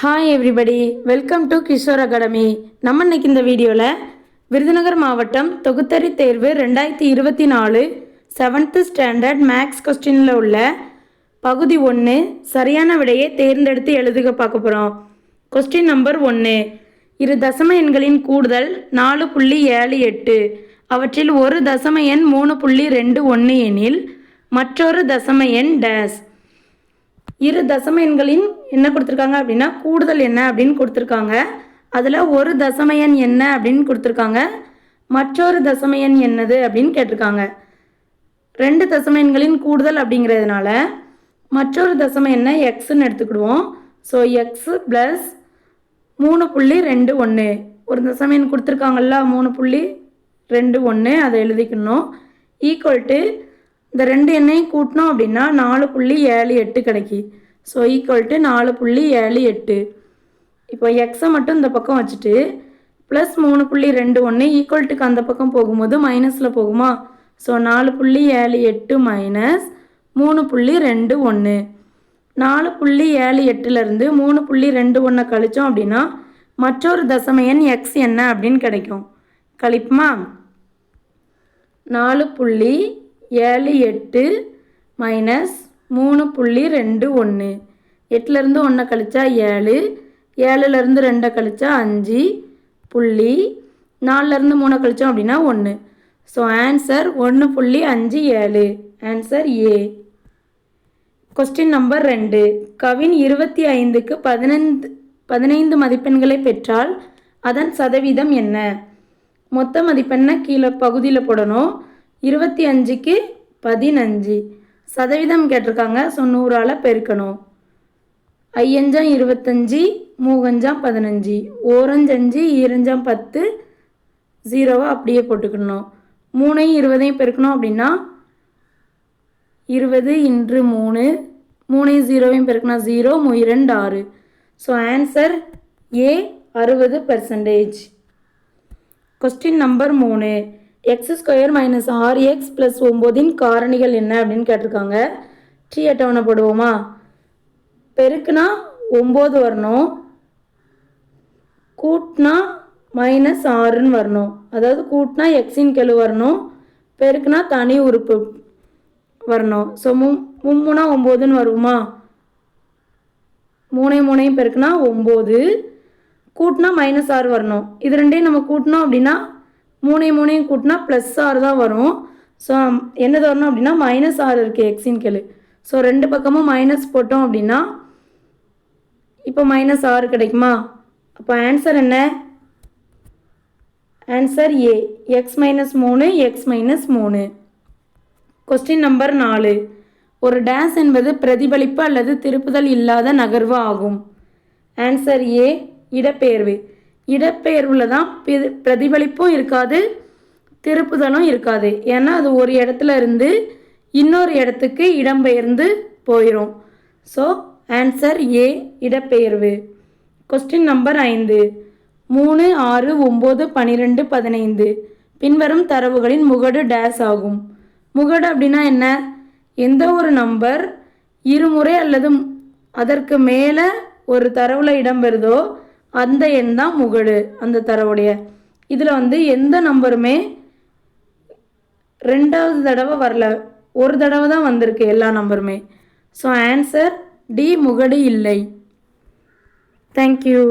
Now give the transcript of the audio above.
Hi everybody, welcome to Kishore academy. நம்ம இன்னைக்கு இந்த வீடியோவில் விருதுநகர் மாவட்டம் தொகுத்தறி தேர்வு 2024 7th ஸ்டாண்டர்ட் மேக்ஸ் கொஸ்டினில் உள்ள பகுதி 1 சரியான விடையை தேர்ந்தெடுத்து எழுதுக பார்க்க போகிறோம். Question number 1. இரு தசம எண்களின் கூடுதல் 4.78. அவற்றில் ஒரு தசம எண் 3.21 எனில் மற்றொரு தசம எண் டேஸ். இரு தசம எண்களின் என்ன கொடுத்துருக்காங்க அப்படின்னா கூடுதல் என்ன அப்படின்னு கொடுத்துருக்காங்க. அதில் ஒரு தசம எண் என்ன அப்படின்னு கொடுத்துருக்காங்க. மற்றொரு தசம எண் என்னது அப்படின்னு கேட்டிருக்காங்க. ரெண்டு தசம எண்களின் கூடுதல் அப்படிங்கிறதுனால மற்றொரு தசம எண்ணை எக்ஸ்ன்னு எடுத்துக்கிடுவோம். ஸோ எக்ஸ் ப்ளஸ் 3.21 ஒரு தசம எண் கொடுத்துருக்காங்கல்ல 3.21 அதை எழுதிக்கணும். ஈக்குவல் டு இந்த ரெண்டு எண்ணையும் கூட்டினோம் அப்படின்னா 4.78 கிடைக்கி. So equal to 4.78. இப்போ எக்ஸை மட்டும் இந்த பக்கம் வச்சுட்டு ப்ளஸ் 3.21 ஈக்குவல்ட்டுக்கு அந்த பக்கம் போகும்போது மைனஸில் போகுமா. So 4.78 minus 3.21. 4.78லேருந்து 3.21 கழித்தோம் அப்படின்னா மற்றொரு தசம எண் எக்ஸ் என்ன அப்படின்னு கிடைக்கும். கழிப்புமா. 4.78 மைனஸ் 3.21. 8லேருந்து 1 கழிச்சா 7, 7லேருந்து 2 கழிச்சா 5, 4லேருந்து 3 கழிச்சோம் அப்படின்னா 1. So answer 1.57. Answer A. Question number 2. Kavin 25க்கு 15 மதிப்பெண்களை பெற்றால் அதன் சதவீதம் என்ன? மொத்த மதிப்பெண்ணை கீழே பகுதியில் போடணும். 25க்கு 15 சதவீதம் கேட்டிருக்காங்க. ஸோ 100ஆல் பெருக்கணும். 5 25, 3 15, 1 5, 2 10, 0 அப்படியே போட்டுக்கணும். 3 20 பெருக்கணும் அப்படின்னா 20 × 3, 3 0 பெருக்கினா 0, 2 6. So answer A 60%. Question number 3. x² - 6x + 9 காரணிகள் என்ன அப்படின்னு கேட்டிருக்காங்க. ட்ரீ அட்டவணை போடுவோமா. பெருக்குனா 9 வரணும், கூட்டினா -6ன்னு வரணும். அதாவது கூட்டினா எக்ஸின் கெழு வரணும், பெருக்குனா தனி உறுப்பு வரணும். ஸோ 3 9ன்னு வருமா. 3 3 பெருக்குனா 9, கூட்டினா -6 வரணும். இது ரெண்டையும் நம்ம கூட்டினோம் அப்படின்னா 3 3 கூட்டினா +6 தான் வரும். ஸோ என்னது வரணும் அப்படின்னா -6 இருக்குது எக்ஸின் கெழு. ஸோ ரெண்டு பக்கமும் மைனஸ் போட்டோம் அப்படின்னா இப்போ -6 கிடைக்குமா. அப்போ ஆன்சர் என்ன? Answer A x - 3 x - 3. Question number 4. ஒரு டேஸ் என்பது பிரதிபலிப்பு அல்லது திருப்புதல் இல்லாத நகர்வு ஆகும். ஆன்சர் ஏ இடப்பெயர்வு. இடப்பெயர்வில் தான் பிரதிபலிப்பும் இருக்காது, திருப்புதலும் இருக்காது. ஏன்னா அது ஒரு இடத்துல இருந்து இன்னொரு இடத்துக்கு இடம்பெயர்ந்து போயிடும். ஸோ ஆன்சர் ஏ இடப்பெயர்வு. Question number 5. 3 6 9 12 15 பின்வரும் தரவுகளின் முகடு டேஸ் ஆகும். முகடு அப்படின்னா என்ன? எந்த ஒரு நம்பர் இருமுறை அல்லது அதற்கு மேலே ஒரு தரவில் இடம்பெறுதோ அந்த எண் தான் முகடு அந்த தரவுடைய. இதில் எந்த நம்பருமே ரெண்டாவது தடவை வரல, ஒரு தடவை தான் வந்திருக்கு எல்லா நம்பருமே. ஸோ ஆன்சர் டி முகடு இல்லை. தேங்க்யூ.